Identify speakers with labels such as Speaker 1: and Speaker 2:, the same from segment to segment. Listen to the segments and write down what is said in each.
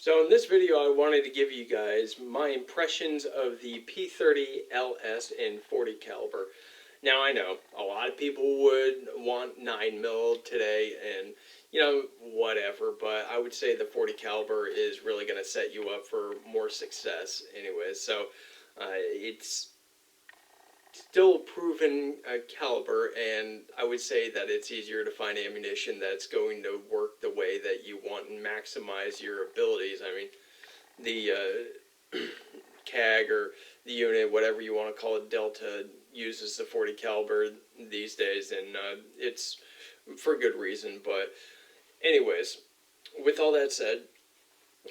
Speaker 1: So in this video I wanted to give you guys my impressions of the P30LS in .40 caliber. Now I know a lot of people would want 9mm today and whatever, but I would say the .40 caliber is really going to set you up for more success anyways. So it's still a proven caliber, and I would say that it's easier to find ammunition that's going to work the way that you want and maximize your abilities. I mean, the CAG or the unit, whatever you want to call it, Delta, uses the .40 caliber these days, and it's for good reason. But anyways, with all that said,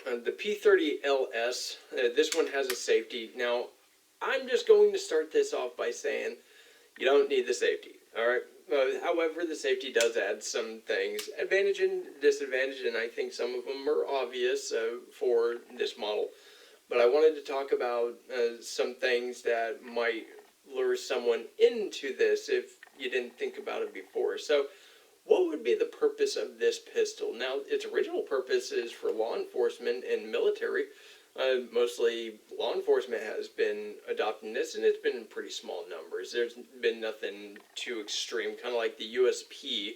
Speaker 1: the P30LS, this one has a safety. Now, I'm just going to start this off by saying you don't need the safety, alright? However, the safety does add some things, advantage and disadvantage, and I think some of them are obvious for this model. But I wanted to talk about some things that might lure someone into this if you didn't think about it before. So, what would be the purpose of this pistol? Now, its original purpose is for law enforcement and military. Mostly law enforcement has been adopting this, and it's been in pretty small numbers. There's been nothing too extreme, kind of like the USP.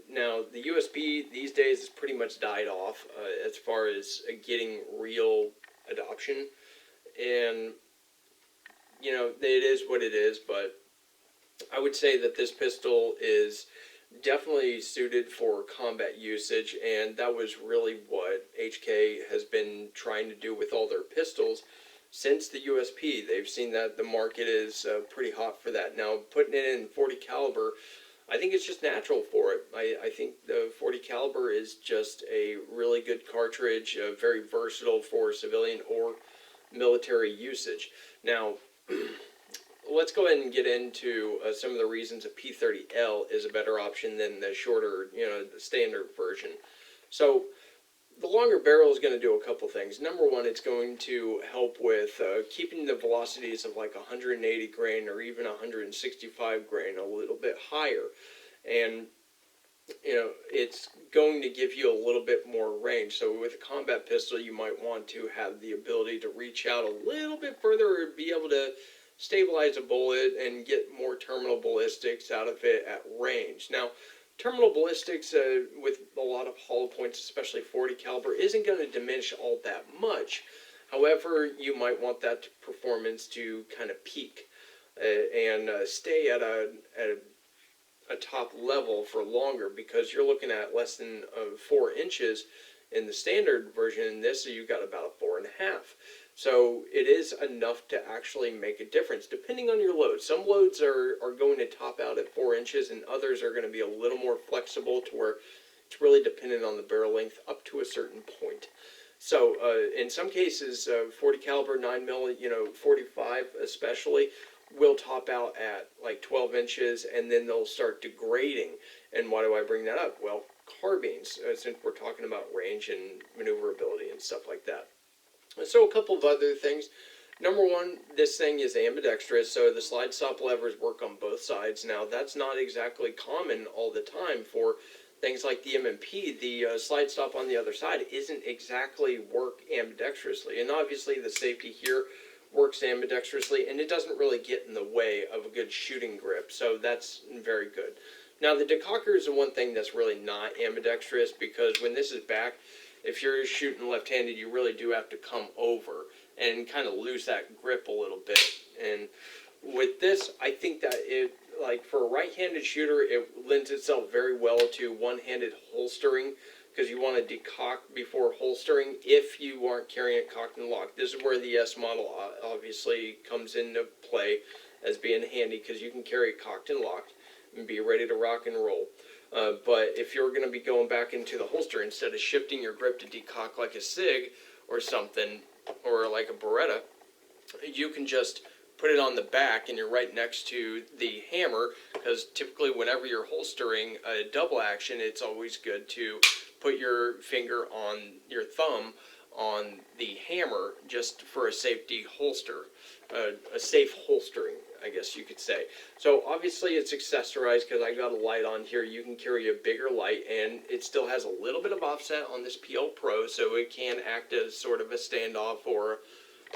Speaker 1: Now, the USP these days has pretty much died off as far as getting real adoption. And, it is what it is, but I would say that this pistol is definitely suited for combat usage, and that was really what HK has been trying to do with all their pistols since the USP. They've seen that the market is pretty hot for that. Now, putting it in .40 caliber, I think it's just natural for it. I think the .40 caliber is just a really good cartridge, very versatile for civilian or military usage. Now, let's go ahead and get into some of the reasons a P30L is a better option than the shorter, the standard version. So, the longer barrel is going to do a couple things. Number one, it's going to help with keeping the velocities of like 180 grain or even 165 grain a little bit higher. And, it's going to give you a little bit more range. So with a combat pistol, you might want to have the ability to reach out a little bit further or be able to stabilize a bullet and get more terminal ballistics out of it at range. Now, terminal ballistics with a lot of hollow points, especially .40 caliber, isn't going to diminish all that much. However, you might want that performance to kind of peak and stay at a top level for longer, because you're looking at less than 4 inches in the standard version. In this, so you've got about a 4.5. So it is enough to actually make a difference, depending on your load. Some loads are going to top out at 4 inches, and others are going to be a little more flexible to where it's really dependent on the barrel length up to a certain point. So in some cases, .40 caliber, 9mm, 45 especially, will top out at like 12 inches, and then they'll start degrading. And why do I bring that up? Well, carbines, since we're talking about range and maneuverability and stuff like that. So a couple of other things. Number one, this thing is ambidextrous, so the slide stop levers work on both sides. Now, that's not exactly common all the time for things like the M&P. The slide stop on the other side isn't exactly work ambidextrously. And obviously the safety here works ambidextrously, and it doesn't really get in the way of a good shooting grip, so that's very good. Now, the decocker is the one thing that's really not ambidextrous, because when this is back, if you're shooting left-handed, you really do have to come over and kind of lose that grip a little bit. And with this, I think that it, like for a right-handed shooter, it lends itself very well to one-handed holstering, because you want to decock before holstering if you aren't carrying it cocked and locked. This is where the S model obviously comes into play as being handy, because you can carry it cocked and locked and be ready to rock and roll. But if you're going to be going back into the holster, instead of shifting your grip to decock like a SIG or something, or like a Beretta, you can just put it on the back and you're right next to the hammer, because typically whenever you're holstering a double action, it's always good to put your finger on your thumb on the hammer just for a safety holster, a safe holstering. I guess you could say. So obviously it's accessorized because I got a light on here. You can carry a bigger light, and it still has a little bit of offset on this PL Pro, so it can act as sort of a standoff or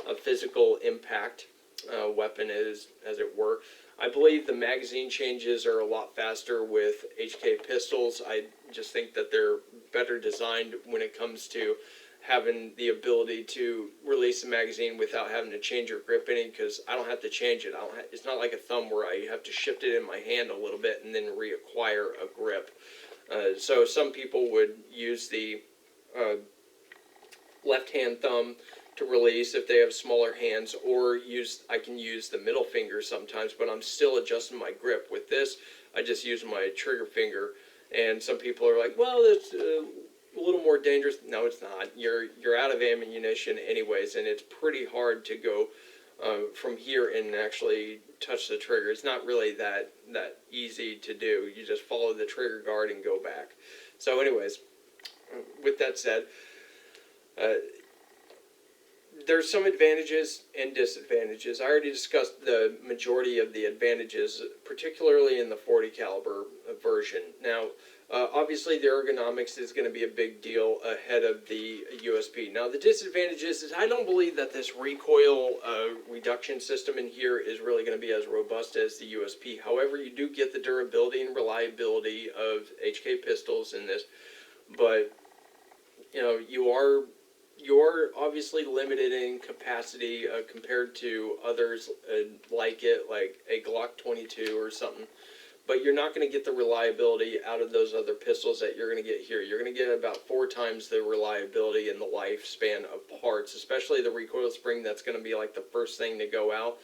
Speaker 1: a physical impact weapon, as it were. I believe the magazine changes are a lot faster with HK pistols. I just think that they're better designed when it comes to having the ability to release the magazine without having to change your grip any, because I don't have to change it. It's not like a thumb where I have to shift it in my hand a little bit and then reacquire a grip. So some people would use the left-hand thumb to release if they have smaller hands, or I can use the middle finger sometimes, but I'm still adjusting my grip. With this, I just use my trigger finger, and some people are like, well, it's a little more dangerous. No, it's not. You're out of ammunition anyways, and it's pretty hard to go from here and actually touch the trigger. It's not really that easy to do. You just follow the trigger guard and go back. So anyways, with that said, there's some advantages and disadvantages. I already discussed the majority of the advantages, particularly in the 40 caliber version. Now, obviously the ergonomics is going to be a big deal ahead of the USP. Now, the disadvantages is I don't believe that this recoil reduction system in here is really going to be as robust as the USP. However, you do get the durability and reliability of HK pistols in this, but you know, you're obviously limited in capacity compared to others like it, like a Glock 22 or something. But you're not going to get the reliability out of those other pistols that you're going to get here. You're going to get about 4 times the reliability and the lifespan of parts, especially the recoil spring. That's going to be like the first thing to go out.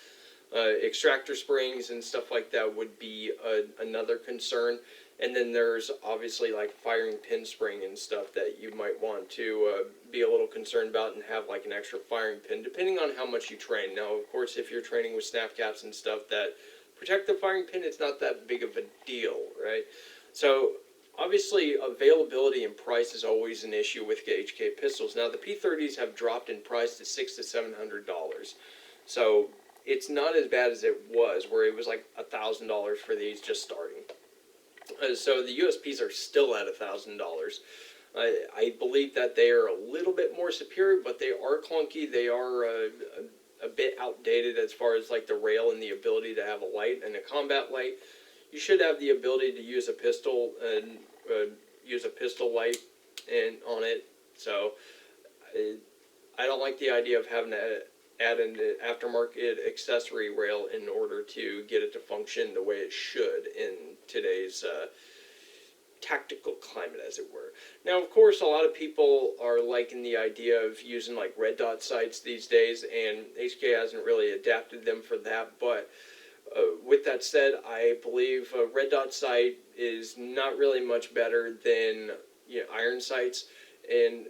Speaker 1: Extractor springs and stuff like that would be another concern. And then there's obviously like firing pin spring and stuff that you might want to be a little concerned about and have like an extra firing pin, depending on how much you train. Now, of course, if you're training with snap caps and stuff that protect the firing pin, it's not that big of a deal, right? So obviously availability and price is always an issue with HK pistols. Now, the P30s have dropped in price to $600 to $700. So it's not as bad as it was, where it was like $1,000 for these just starting. So the USPs are still at $1,000. I believe that they are a little bit more superior, but they are clunky. They are a bit outdated as far as like the rail and the ability to have a light and a combat light. You should have the ability to use a pistol and use a pistol light on it. So I don't like the idea of having to add an aftermarket accessory rail in order to get it to function the way it should in today's tactical climate, as it were. Now, of course, a lot of people are liking the idea of using like red dot sights these days, and HK hasn't really adapted them for that. But with that said, I believe a red dot sight is not really much better than iron sights, and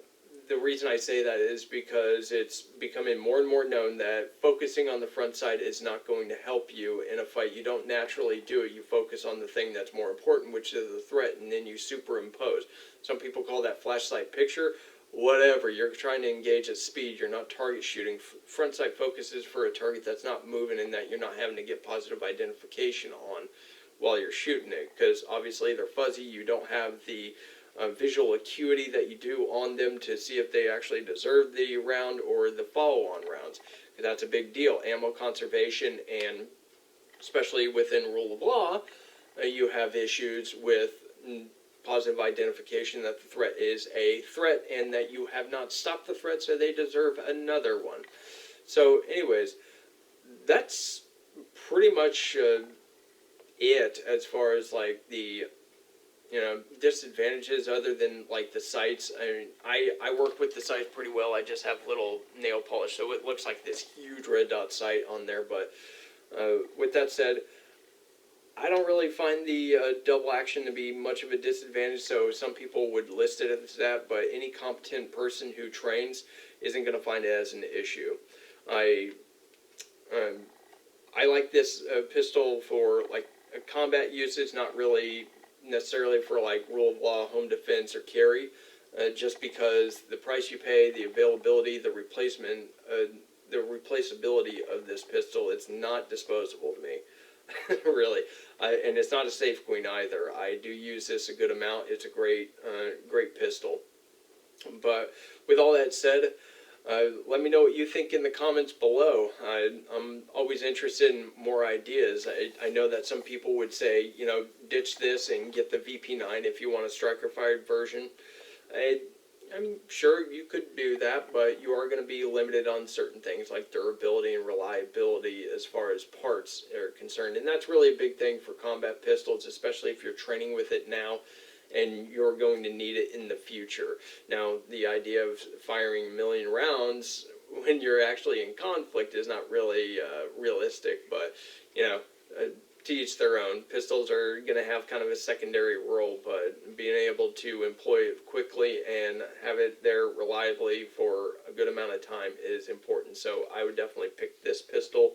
Speaker 1: the reason I say that is because it's becoming more and more known that focusing on the front sight is not going to help you in a fight. You don't naturally do it. You focus on the thing that's more important, which is the threat, and then you superimpose. Some people call that flashlight picture. Whatever. You're trying to engage at speed. You're not target shooting. Front sight focuses for a target that's not moving and that you're not having to get positive identification on while you're shooting it, because obviously they're fuzzy. You don't have the visual acuity that you do on them to see if they actually deserve the round or the follow-on rounds. That's a big deal. Ammo conservation, and especially within rule of law, you have issues with positive identification that the threat is a threat and that you have not stopped the threat, so they deserve another one. So anyways, that's pretty much it as far as like the disadvantages, other than like the sights. I mean, I work with the sights pretty well. I just have little nail polish, so it looks like this huge red dot sight on there. But with that said, I don't really find the double action to be much of a disadvantage. So some people would list it as that, but any competent person who trains isn't going to find it as an issue. I like this pistol for like combat usage, not really necessarily for like rule of law, home defense, or carry, just because the price you pay, the availability, the replacement the replaceability of this pistol. It's not disposable to me. Really, and it's not a safe queen either. I do use this a good amount. It's a great pistol. But with all that said, let me know what you think in the comments below. I'm always interested in more ideas. I know that some people would say, you know, ditch this and get the VP9 if you want a striker-fired version. I mean, sure, you could do that, but you are going to be limited on certain things like durability and reliability as far as parts are concerned. And that's really a big thing for combat pistols, especially if you're training with it now and you're going to need it in the future. Now, the idea of firing a million rounds when you're actually in conflict is not really realistic, but, you know, to each their own. Pistols are going to have kind of a secondary role, but being able to employ it quickly and have it there reliably for a good amount of time is important. So I would definitely pick this pistol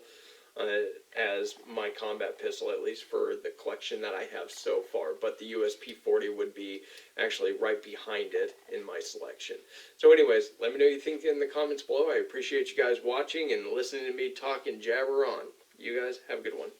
Speaker 1: as my combat pistol, at least for the collection that I have so far. But the USP40 would be actually right behind it in my selection. So anyways, let me know what you think in the comments below. I appreciate you guys watching and listening to me talk and jabber on. You guys have a good one.